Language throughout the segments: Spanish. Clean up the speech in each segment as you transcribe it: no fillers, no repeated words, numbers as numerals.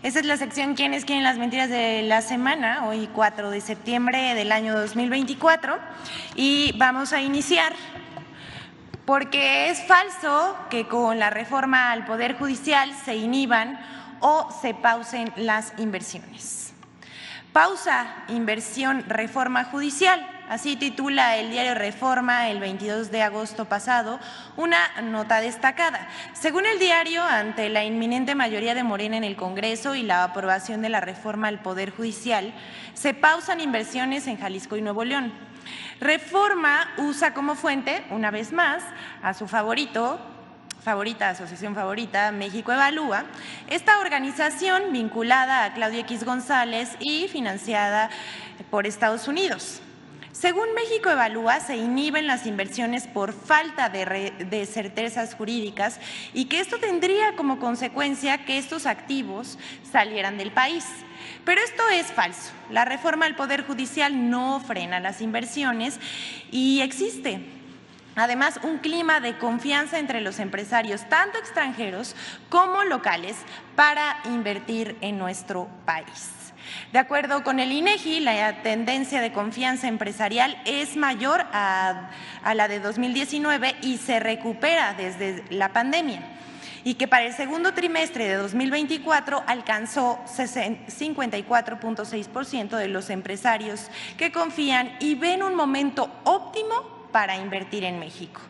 Esta es la sección ¿Quiénes quieren las mentiras de la semana? Hoy 4 de septiembre del año 2024 y vamos a iniciar porque es falso que con la reforma al Poder Judicial se inhiban o se pausen las inversiones. Pausa, inversión, reforma judicial. Así titula el diario Reforma el 22 de agosto pasado una nota destacada. Según el diario, ante la inminente mayoría de Morena en el Congreso y la aprobación de la reforma al Poder Judicial, se pausan inversiones en Jalisco y Nuevo León. Reforma usa como fuente, una vez más, a su asociación favorita, México Evalúa, esta organización vinculada a Claudia X González y financiada por Estados Unidos. Según México Evalúa, se inhiben las inversiones por falta de certezas jurídicas y que esto tendría como consecuencia que estos activos salieran del país. Pero esto es falso. La reforma al Poder Judicial no frena las inversiones y existe además un clima de confianza entre los empresarios, tanto extranjeros como locales, para invertir en nuestro país. De acuerdo con el INEGI, la tendencia de confianza empresarial es mayor a la de 2019 y se recupera desde la pandemia, y que para el segundo trimestre de 2024 alcanzó 54.6% de los empresarios que confían y ven un momento óptimo para invertir en México.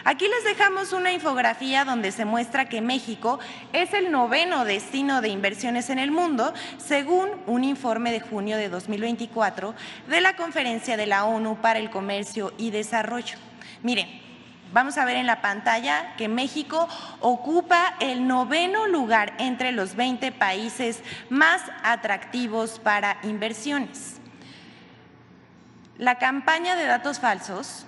Aquí les dejamos una infografía donde se muestra que México es el 9º destino de inversiones en el mundo, según un informe de junio de 2024 de la Conferencia de la ONU para el Comercio y Desarrollo. Miren, vamos a ver en la pantalla que México ocupa el 9º lugar entre los 20 países más atractivos para inversiones. La campaña de datos falsos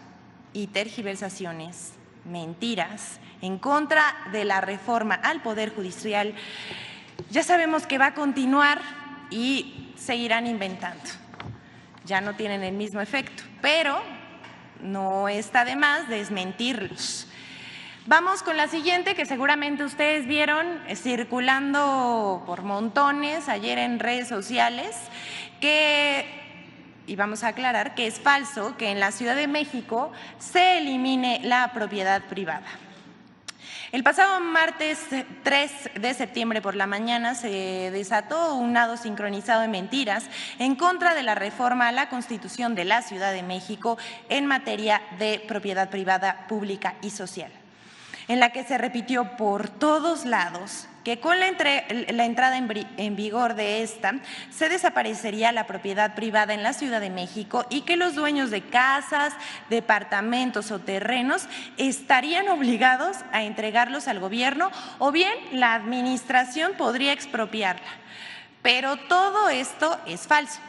y tergiversaciones, mentiras, en contra de la reforma al Poder Judicial, ya sabemos que va a continuar y seguirán inventando. Ya no tienen el mismo efecto, pero no está de más desmentirlos. Vamos con la siguiente, que seguramente ustedes vieron circulando por montones ayer en redes sociales, y vamos a aclarar que es falso que en la Ciudad de México se elimine la propiedad privada. El pasado martes 3 de septiembre por la mañana se desató un nado sincronizado de mentiras en contra de la reforma a la Constitución de la Ciudad de México en materia de propiedad privada, pública y social, en la que se repitió por todos lados que con la entrada en vigor de esta se desaparecería la propiedad privada en la Ciudad de México y que los dueños de casas, departamentos o terrenos estarían obligados a entregarlos al gobierno o bien la administración podría expropiarla. Pero todo esto es falso.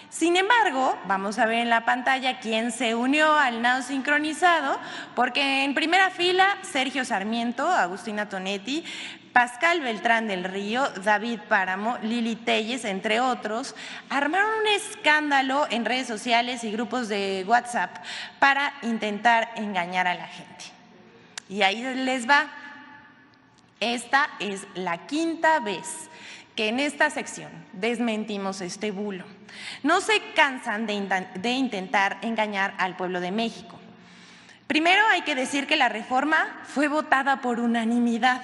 Sin embargo, vamos a ver en la pantalla quién se unió al nado sincronizado, porque en primera fila Sergio Sarmiento, Agustina Tonetti, Pascal Beltrán del Río, David Páramo, Lili Telles, entre otros, armaron un escándalo en redes sociales y grupos de WhatsApp para intentar engañar a la gente. Y ahí les va. Esta es la quinta vez que en esta sección desmentimos este bulo. No se cansan de intentar engañar al pueblo de México. Primero hay que decir que la reforma fue votada por unanimidad,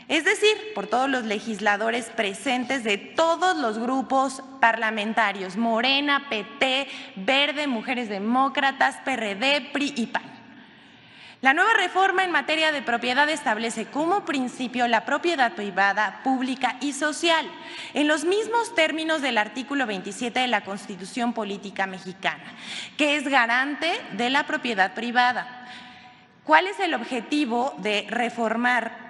es decir, por todos los legisladores presentes de todos los grupos parlamentarios, Morena, PT, Verde, Mujeres Demócratas, PRD, PRI y PAN. La nueva reforma en materia de propiedad establece como principio la propiedad privada, pública y social, en los mismos términos del artículo 27 de la Constitución Política Mexicana, que es garante de la propiedad privada. ¿Cuál es el objetivo de reformar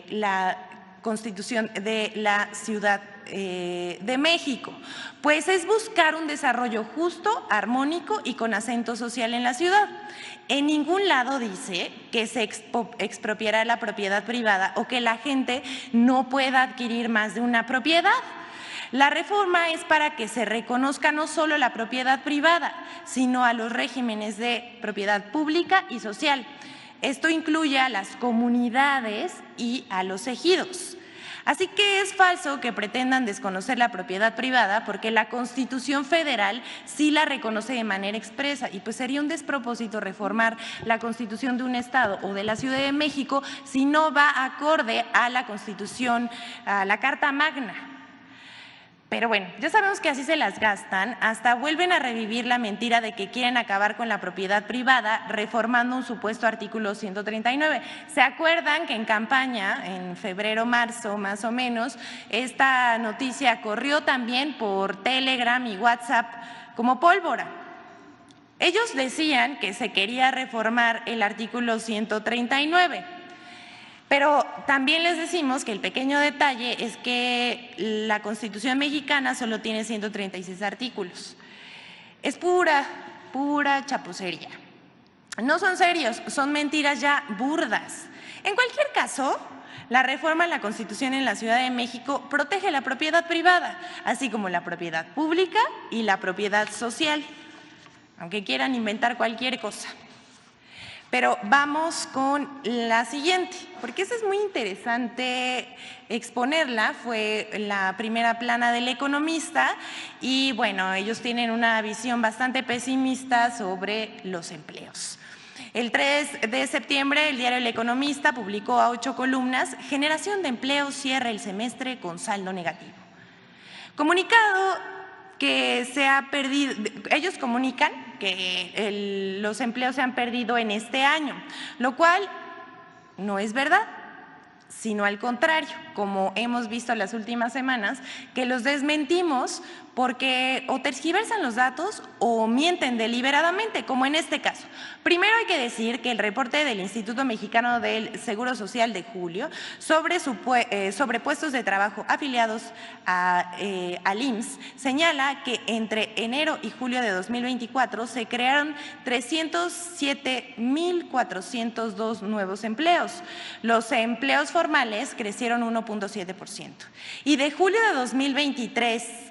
la Constitución de la Ciudad de México? Pues es buscar un desarrollo justo, armónico y con acento social en la ciudad. En ningún lado dice que se expropiará la propiedad privada o que la gente no pueda adquirir más de una propiedad. La reforma es para que se reconozca no solo la propiedad privada, sino a los regímenes de propiedad pública y social. Esto incluye a las comunidades y a los ejidos. Así que es falso que pretendan desconocer la propiedad privada porque la Constitución Federal sí la reconoce de manera expresa y pues sería un despropósito reformar la Constitución de un estado o de la Ciudad de México si no va acorde a la Constitución, a la Carta Magna. Pero bueno, ya sabemos que así se las gastan, hasta vuelven a revivir la mentira de que quieren acabar con la propiedad privada reformando un supuesto artículo 139. ¿Se acuerdan que en campaña, en febrero, marzo más o menos, esta noticia corrió también por Telegram y WhatsApp como pólvora? Ellos decían que se quería reformar el artículo 139. Pero también les decimos que el pequeño detalle es que la Constitución mexicana solo tiene 136 artículos. Es pura chapucería. No son serios, son mentiras ya burdas. En cualquier caso, la reforma a la Constitución en la Ciudad de México protege la propiedad privada, así como la propiedad pública y la propiedad social, aunque quieran inventar cualquier cosa. Pero vamos con la siguiente, porque esa es muy interesante exponerla, fue la primera plana del Economista y bueno, ellos tienen una visión bastante pesimista sobre los empleos. El 3 de septiembre, el diario El Economista publicó a 8 columnas, generación de empleo cierra el semestre con saldo negativo. Comunicado que se ha perdido, ellos comunican que los empleos se han perdido en este año, lo cual no es verdad, sino al contrario, como hemos visto en las últimas semanas, que los desmentimos porque o tergiversan los datos o mienten deliberadamente, como en este caso. Primero hay que decir que el reporte del Instituto Mexicano del Seguro Social de julio sobre puestos de trabajo afiliados al IMSS señala que entre enero y julio de 2024 se crearon 307,402 nuevos empleos. Los empleos formales crecieron 1.7%. Y de julio de 2023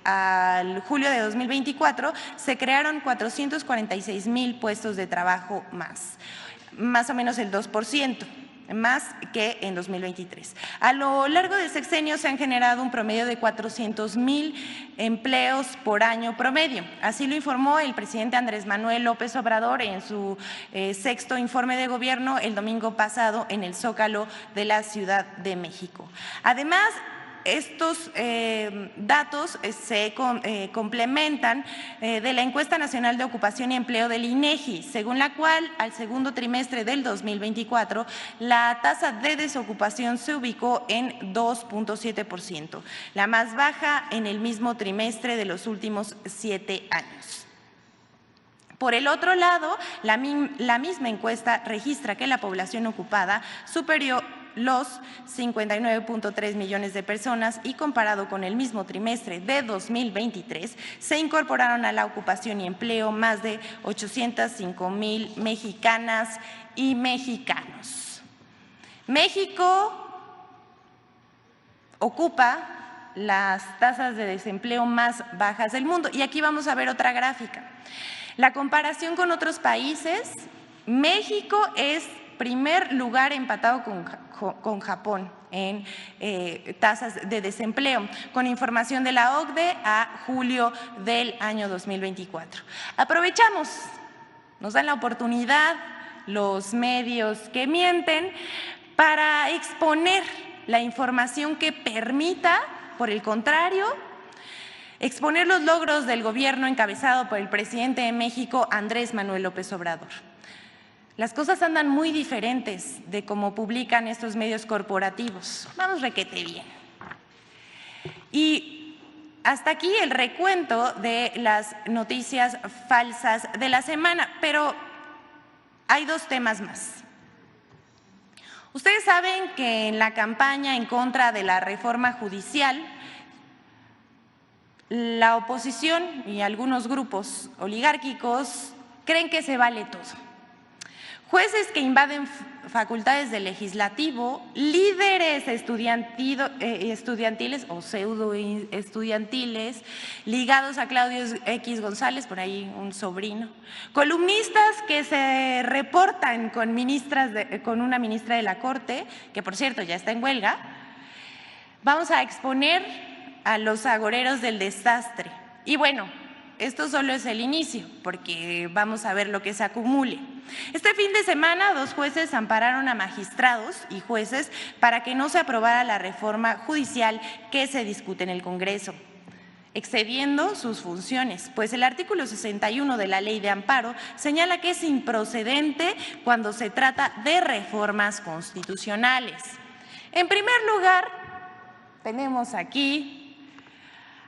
al julio de 2024 se crearon 446,000 puestos de trabajo más o menos el 2%. Más que en 2023. A lo largo del sexenio se han generado un promedio de 400,000 empleos por año promedio. Así lo informó el presidente Andrés Manuel López Obrador en su sexto informe de gobierno el domingo pasado en el Zócalo de la Ciudad de México. Además, estos datos se complementan de la Encuesta Nacional de Ocupación y Empleo del INEGI, según la cual al segundo trimestre del 2024 la tasa de desocupación se ubicó en 2.7%, la más baja en el mismo trimestre de los últimos 7 años. Por el otro lado, la misma encuesta registra que la población ocupada superó los 59.3 millones de personas y comparado con el mismo trimestre de 2023, se incorporaron a la ocupación y empleo más de 805,000 mexicanas y mexicanos. México ocupa las tasas de desempleo más bajas del mundo. Y aquí vamos a ver otra gráfica. La comparación con otros países, México es primer lugar empatado con Japón en tasas de desempleo, con información de la OCDE a julio del año 2024. Aprovechamos, nos dan la oportunidad los medios que mienten para exponer la información que permita, por el contrario, exponer los logros del gobierno encabezado por el presidente de México, Andrés Manuel López Obrador. Las cosas andan muy diferentes de cómo publican estos medios corporativos. Vamos requete bien. Y hasta aquí el recuento de las noticias falsas de la semana, pero hay 2 temas más. Ustedes saben que en la campaña en contra de la reforma judicial, la oposición y algunos grupos oligárquicos creen que se vale todo. Jueces que invaden facultades del legislativo, líderes estudiantiles o pseudo estudiantiles ligados a Claudio X González, por ahí un sobrino, columnistas que se reportan con una ministra de la Corte, que por cierto ya está en huelga, Vamos a exponer a los agoreros del desastre. Y bueno, esto solo es el inicio, porque vamos a ver lo que se acumule. Este fin de semana, 2 jueces ampararon a magistrados y jueces para que no se aprobara la reforma judicial que se discute en el Congreso, excediendo sus funciones, pues el artículo 61 de la Ley de Amparo señala que es improcedente cuando se trata de reformas constitucionales. En primer lugar, tenemos aquí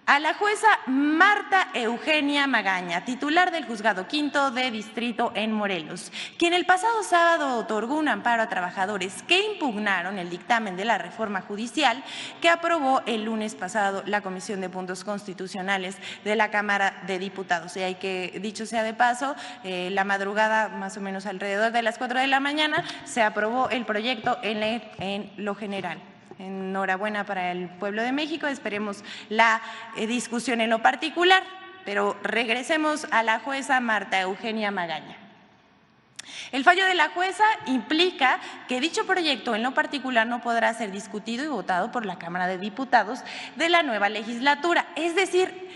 a la jueza Marta Eugenia Magaña, titular del Juzgado Quinto de Distrito en Morelos, quien el pasado sábado otorgó un amparo a trabajadores que impugnaron el dictamen de la reforma judicial que aprobó el lunes pasado la Comisión de Puntos Constitucionales de la Cámara de Diputados. Y hay que, dicho sea de paso, la madrugada, más o menos alrededor de las 4 de la mañana, se aprobó el proyecto en lo general. Enhorabuena para el pueblo de México, esperemos la discusión en lo particular, pero regresemos a la jueza Marta Eugenia Magaña. El fallo de la jueza implica que dicho proyecto en lo particular no podrá ser discutido y votado por la Cámara de Diputados de la nueva legislatura. Es decir,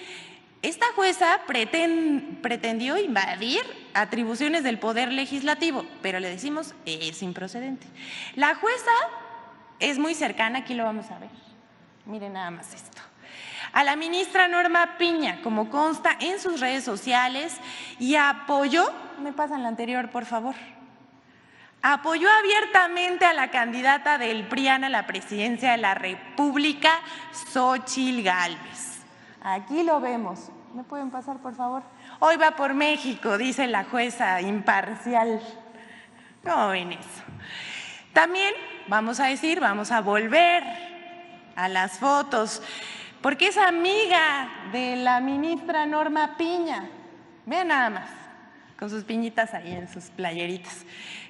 esta jueza pretendió invadir atribuciones del Poder Legislativo, pero le decimos es improcedente. La jueza es muy cercana, aquí lo vamos a ver, miren nada más esto, a la ministra Norma Piña, como consta en sus redes sociales, y apoyó, me pasan la anterior por favor, apoyó abiertamente a la candidata del PRIAN a la presidencia de la República, Xóchitl Gálvez. Aquí lo vemos, ¿me pueden pasar por favor? Hoy va por México, dice la jueza imparcial. ¿Cómo ven eso? También vamos a volver a las fotos, porque es amiga de la ministra Norma Piña. Vean nada más, con sus piñitas ahí en sus playeritas.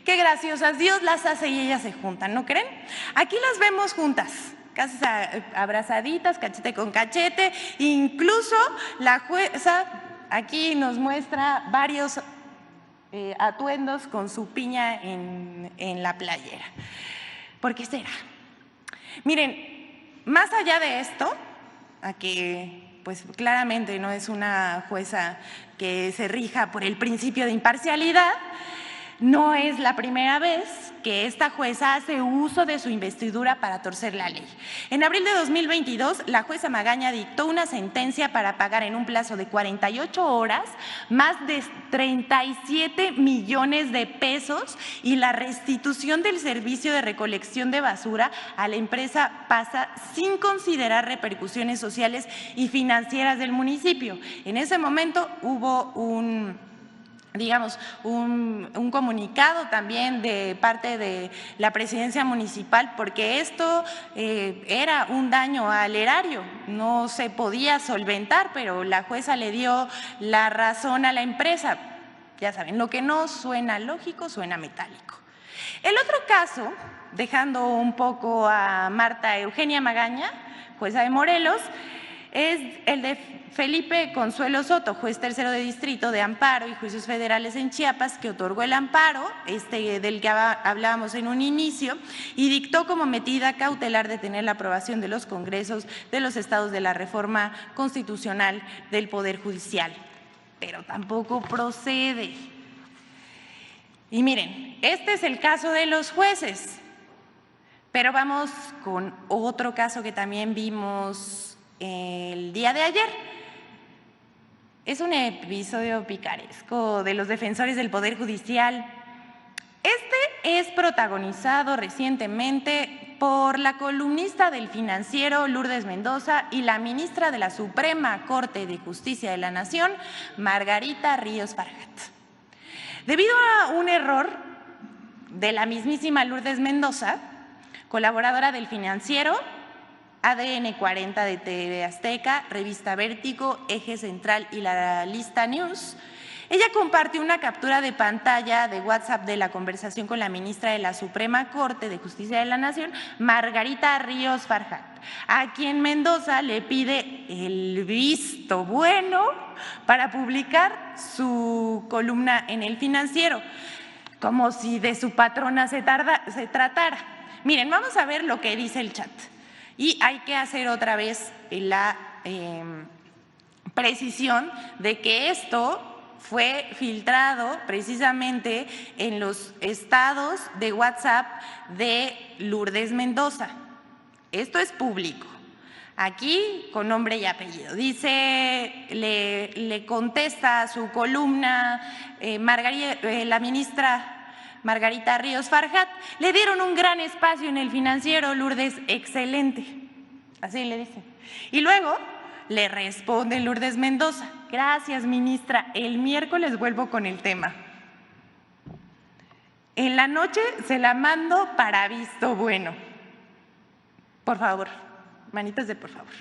Qué graciosas, Dios las hace y ellas se juntan, ¿no creen? Aquí las vemos juntas, casi abrazaditas, cachete con cachete. Incluso la jueza aquí nos muestra varios atuendos con su piña en la playera. ¿Por qué será? Miren, más allá de esto, a que pues claramente no es una jueza que se rija por el principio de imparcialidad, no es la primera vez que esta jueza hace uso de su investidura para torcer la ley. En abril de 2022, la jueza Magaña dictó una sentencia para pagar en un plazo de 48 horas más de 37 millones de pesos y la restitución del servicio de recolección de basura a la empresa PASA sin considerar repercusiones sociales y financieras del municipio. En ese momento hubo un comunicado también de parte de la presidencia municipal, porque esto era un daño al erario, no se podía solventar, pero la jueza le dio la razón a la empresa. Ya saben, lo que no suena lógico suena metálico. El otro caso, dejando un poco a Marta Eugenia Magaña, jueza de Morelos, es el de Felipe Consuelo Soto, juez tercero de distrito de amparo y juicios federales en Chiapas, que otorgó el amparo, del que hablábamos en un inicio, y dictó como medida cautelar detener la aprobación de los congresos de los estados de la reforma constitucional del Poder Judicial. Pero tampoco procede. Y miren, este es el caso de los jueces, pero vamos con otro caso que también vimos el día de ayer. Es un episodio picaresco de los defensores del Poder Judicial. Este es protagonizado recientemente por la columnista del Financiero Lourdes Mendoza y la ministra de la Suprema Corte de Justicia de la Nación, Margarita Ríos Farjat. Debido a un error de la mismísima Lourdes Mendoza, colaboradora del Financiero, ADN 40 de TV Azteca, Revista Vértigo, Eje Central y La Lista News, ella compartió una captura de pantalla de WhatsApp de la conversación con la ministra de la Suprema Corte de Justicia de la Nación, Margarita Ríos Farjat, a quien Mendoza le pide el visto bueno para publicar su columna en El Financiero, como si de su patrona se tratara. Miren, vamos a ver lo que dice el chat. Y hay que hacer otra vez la precisión de que esto fue filtrado precisamente en los estados de WhatsApp de Lourdes Mendoza. Esto es público. Aquí con nombre y apellido. Dice, le contesta a su columna la ministra Margarita Ríos Farjat, le dieron un gran espacio en El Financiero, Lourdes, excelente. Así le dicen. Y luego le responde Lourdes Mendoza, gracias ministra, el miércoles vuelvo con el tema. En la noche se la mando para visto bueno. Por favor, manitas de por favor.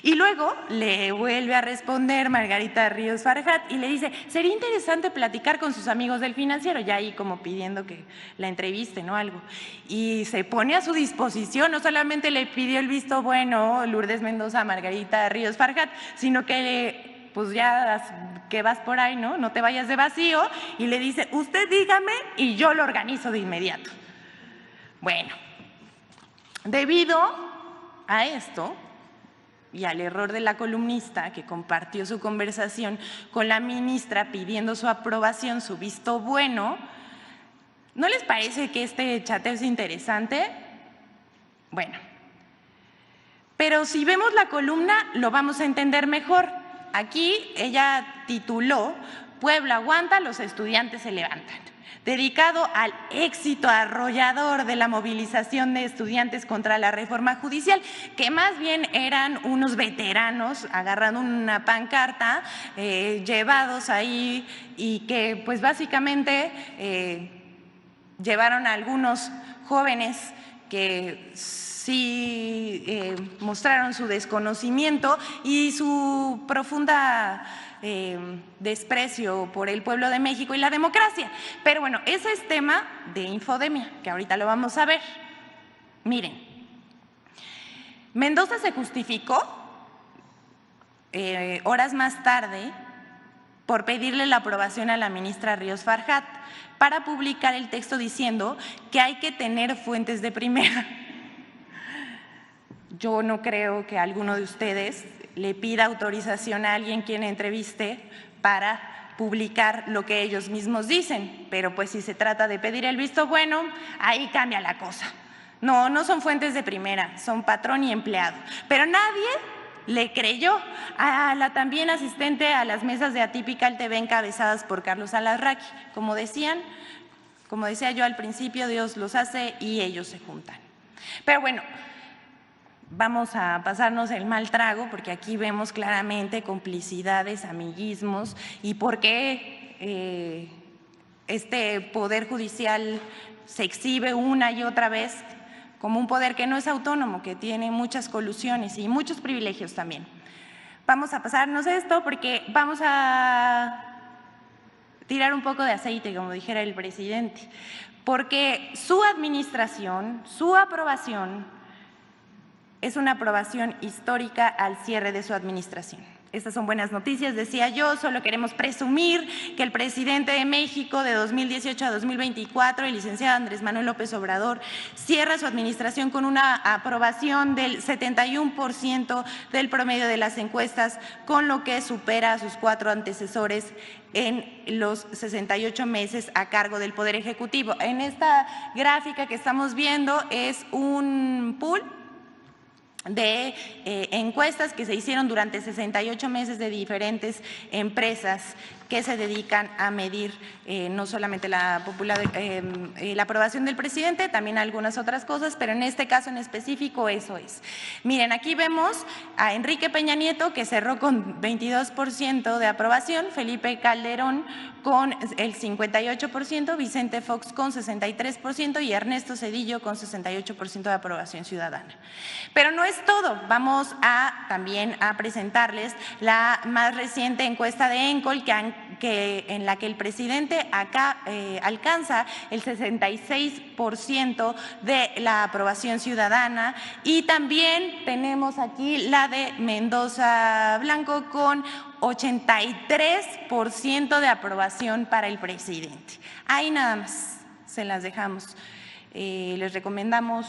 Y luego le vuelve a responder Margarita Ríos Farjat y le dice, sería interesante platicar con sus amigos del Financiero, ya ahí como pidiendo que la entrevisten o algo. Y se pone a su disposición, no solamente le pidió el visto bueno Lourdes Mendoza a Margarita Ríos Farjat, sino que pues ya que vas por ahí, ¿no? No te vayas de vacío, y le dice, usted dígame y yo lo organizo de inmediato. Bueno, debido a esto y al error de la columnista que compartió su conversación con la ministra pidiendo su aprobación, su visto bueno, ¿no les parece que este chateo es interesante? Bueno, pero si vemos la columna lo vamos a entender mejor. Aquí ella tituló Puebla aguanta, los estudiantes se levantan, dedicado al éxito arrollador de la movilización de estudiantes contra la reforma judicial, que más bien eran unos veteranos agarrando una pancarta, llevados ahí, y que pues básicamente llevaron a algunos jóvenes que sí mostraron su desconocimiento y su profunda desprecio por el pueblo de México y la democracia. Pero bueno, ese es tema de infodemia, que ahorita lo vamos a ver. Miren, Mendoza se justificó horas más tarde por pedirle la aprobación a la ministra Ríos Farjat para publicar el texto diciendo que hay que tener fuentes de primera. Yo no creo que alguno de ustedes le pida autorización a alguien quien entreviste para publicar lo que ellos mismos dicen, pero pues si se trata de pedir el visto bueno, ahí cambia la cosa. No, no son fuentes de primera, son patrón y empleado. Pero nadie le creyó a la también asistente a las mesas de Atypical TV encabezadas por Carlos Alarraqui. Como decía yo al principio, Dios los hace y ellos se juntan. Pero bueno, vamos a pasarnos el mal trago porque aquí vemos claramente complicidades, amiguismos y por qué este poder judicial se exhibe una y otra vez como un poder que no es autónomo, que tiene muchas colusiones y muchos privilegios también. Vamos a pasarnos esto porque vamos a tirar un poco de aceite, como dijera el presidente, porque su administración, su aprobación, es una aprobación histórica al cierre de su administración. Estas son buenas noticias, decía yo, solo queremos presumir que el presidente de México de 2018 a 2024, el licenciado Andrés Manuel López Obrador, cierra su administración con una aprobación del 71% del promedio de las encuestas, con lo que supera a sus 4 antecesores en los 68 meses a cargo del Poder Ejecutivo. En esta gráfica que estamos viendo es un pool de encuestas que se hicieron durante 68 meses de diferentes empresas que se dedican a medir no solamente la aprobación del presidente, también algunas otras cosas, pero en este caso en específico eso es. Miren, aquí vemos a Enrique Peña Nieto, que cerró con 22% de aprobación, Felipe Calderón con el 58%, Vicente Fox con 63% y Ernesto Zedillo con 68% de aprobación ciudadana. Pero no es todo, vamos también a presentarles la más reciente encuesta de ENCOL en la que el presidente alcanza el 66% de la aprobación ciudadana, y también tenemos aquí la de Mendoza Blanco con 83% de aprobación para el presidente. Ahí nada más, se las dejamos. Les recomendamos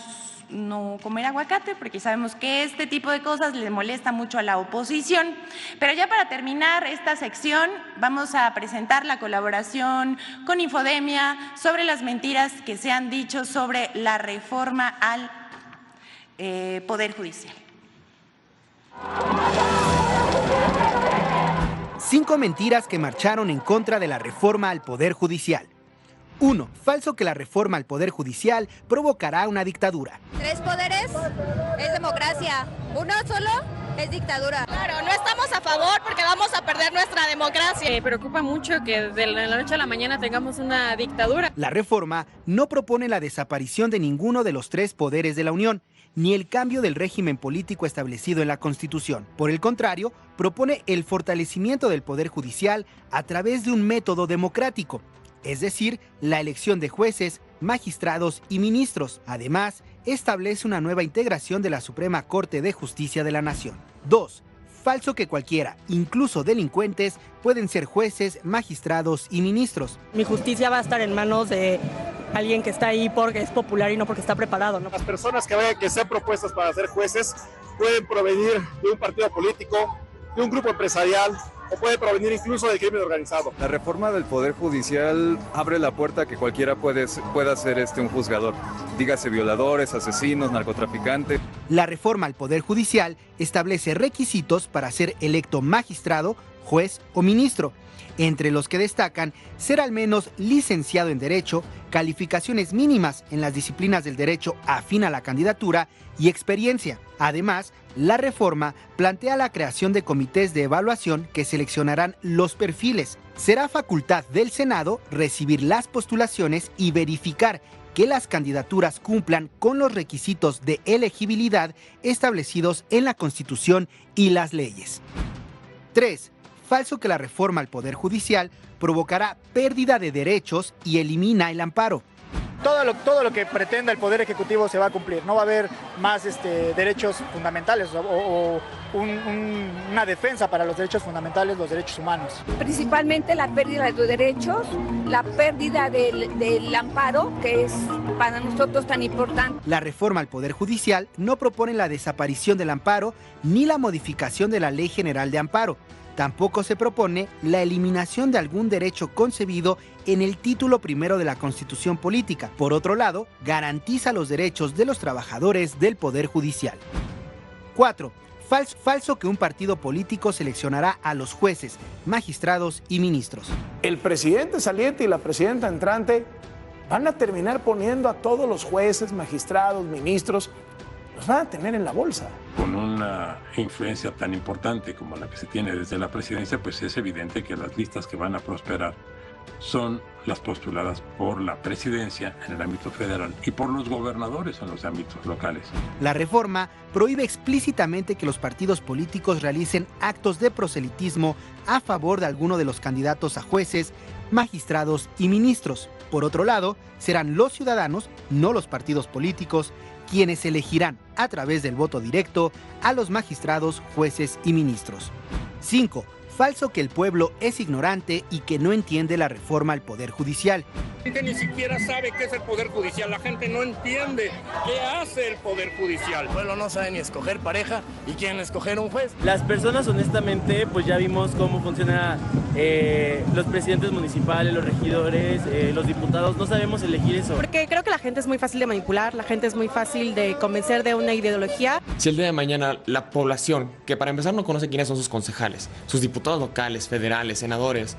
no comer aguacate porque sabemos que este tipo de cosas le molesta mucho a la oposición. Pero ya para terminar esta sección vamos a presentar la colaboración con Infodemia sobre las mentiras que se han dicho sobre la reforma al Poder Judicial. 5 mentiras que marcharon en contra de la reforma al Poder Judicial. 1. Falso que la reforma al Poder Judicial provocará una dictadura. 3 poderes es democracia, 1 solo es dictadura. Claro, no estamos a favor porque vamos a perder nuestra democracia. Me preocupa mucho que de la noche a la mañana tengamos una dictadura. La reforma no propone la desaparición de ninguno de los 3 poderes de la Unión, ni el cambio del régimen político establecido en la Constitución. Por el contrario, propone el fortalecimiento del Poder Judicial a través de un método democrático, es decir, la elección de jueces, magistrados y ministros. Además, establece una nueva integración de la Suprema Corte de Justicia de la Nación. 2. Falso que cualquiera, incluso delincuentes, pueden ser jueces, magistrados y ministros. Mi justicia va a estar en manos de alguien que está ahí porque es popular y no porque está preparado, ¿no? Las personas que sean propuestas para ser jueces pueden provenir de un partido político, de un grupo empresarial, o puede provenir incluso del crimen organizado. La reforma del Poder Judicial abre la puerta a que cualquiera pueda ser un juzgador, dígase violadores, asesinos, narcotraficantes. La reforma al Poder Judicial establece requisitos para ser electo magistrado, juez o ministro, entre los que destacan ser al menos licenciado en Derecho, calificaciones mínimas en las disciplinas del derecho afín a la candidatura y experiencia. Además, la reforma plantea la creación de comités de evaluación que seleccionarán los perfiles. Será facultad del Senado recibir las postulaciones y verificar que las candidaturas cumplan con los requisitos de elegibilidad establecidos en la Constitución y las leyes. 3. Falso que la reforma al Poder Judicial provocará pérdida de derechos y elimina el amparo. Todo lo que pretenda el Poder Ejecutivo se va a cumplir. No va a haber más derechos fundamentales o una defensa para los derechos fundamentales, los derechos humanos. Principalmente la pérdida de los derechos, la pérdida del amparo, que es para nosotros tan importante. La reforma al Poder Judicial no propone la desaparición del amparo ni la modificación de la Ley General de Amparo. Tampoco se propone la eliminación de algún derecho concebido en el título primero de la Constitución Política. Por otro lado, garantiza los derechos de los trabajadores del Poder Judicial. 4. Falso que un partido político seleccionará a los jueces, magistrados y ministros. El presidente saliente y la presidenta entrante van a terminar poniendo a todos los jueces, magistrados, ministros, los van a tener en la bolsa. Con una influencia tan importante como la que se tiene desde la presidencia, pues es evidente que las listas que van a prosperar son las postuladas por la presidencia en el ámbito federal y por los gobernadores en los ámbitos locales. La reforma prohíbe explícitamente que los partidos políticos realicen actos de proselitismo a favor de alguno de los candidatos a jueces, magistrados y ministros. Por otro lado, serán los ciudadanos, no los partidos políticos, quienes elegirán a través del voto directo a los magistrados, jueces y ministros. 5. Falso que el pueblo es ignorante y que no entiende la reforma al Poder Judicial. La gente ni siquiera sabe qué es el Poder Judicial, la gente no entiende qué hace el Poder Judicial. El pueblo no sabe ni escoger pareja y quién escoger un juez. Las personas, honestamente, pues ya vimos cómo funcionan los presidentes municipales, los regidores, los diputados, no sabemos elegir eso. Porque creo que la gente es muy fácil de manipular, la gente es muy fácil de convencer de una ideología. Si el día de mañana la población, que para empezar no conoce quiénes son sus concejales, sus diputados locales, federales, senadores,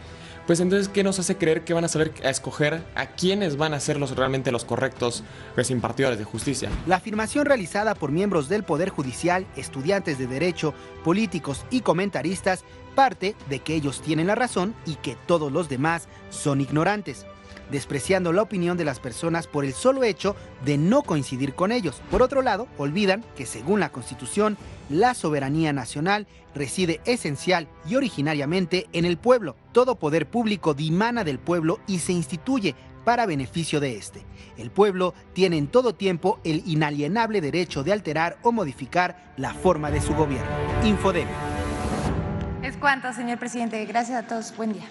pues entonces, ¿qué nos hace creer que van a saber a escoger a quiénes van a ser realmente los correctos impartidores de justicia? La afirmación realizada por miembros del Poder Judicial, estudiantes de Derecho, políticos y comentaristas parte de que ellos tienen la razón y que todos los demás son ignorantes, despreciando la opinión de las personas por el solo hecho de no coincidir con ellos. Por otro lado, olvidan que según la Constitución, la soberanía nacional reside esencial y originariamente en el pueblo. Todo poder público dimana del pueblo y se instituye para beneficio de este. El pueblo tiene en todo tiempo el inalienable derecho de alterar o modificar la forma de su gobierno. Infodemia. Es cuanto, señor presidente. Gracias a todos. Buen día.